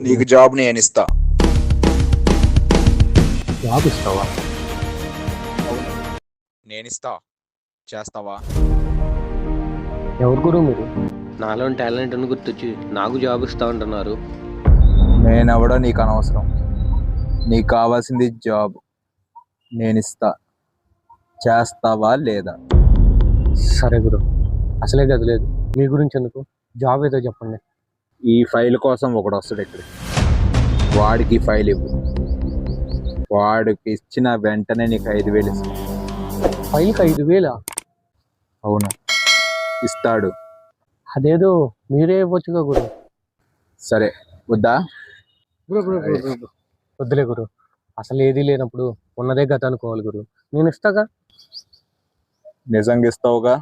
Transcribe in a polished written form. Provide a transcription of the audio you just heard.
నీకు జాబ్ నేను ఇస్తా. జాబ్ ఇస్తావా? అవును, నేనిస్తా. చేస్తావా? ఎవరు గురువు మీరు? నాలోని టాలెంట్ అని గుర్తొచ్చి నాకు జాబ్ ఇస్తా అంటున్నారు. నేనెవడో నీకు అనవసరం. నీకు కావాల్సింది జాబ్, నేనిస్తా. చేస్తావా లేదా? సరే గురు, అసలే గది లేదు, మీ గురించి ఎందుకు, జాబ్ ఏదో చెప్పండి. ఈ ఫైల్ కోసం ఒకడు వస్తాడు ఇక్కడికి. వాడికి ఈ ఫైల్ ఇవ్వు. వాడికి ఇచ్చిన వెంటనే నీకు 5,000 ఇస్తా. ఫైల్కి 5,000? అవును, ఇస్తాడు. అదేదో మీరే ఇవ్వచ్చుగా గురు. సరే, వద్దా? వద్దులే గురు, అసలు ఏదీ లేనప్పుడు ఉన్నదే గత అనుకోవాలి గురు. నేను ఇస్తాగా. నిజంగా ఇస్తావుగా?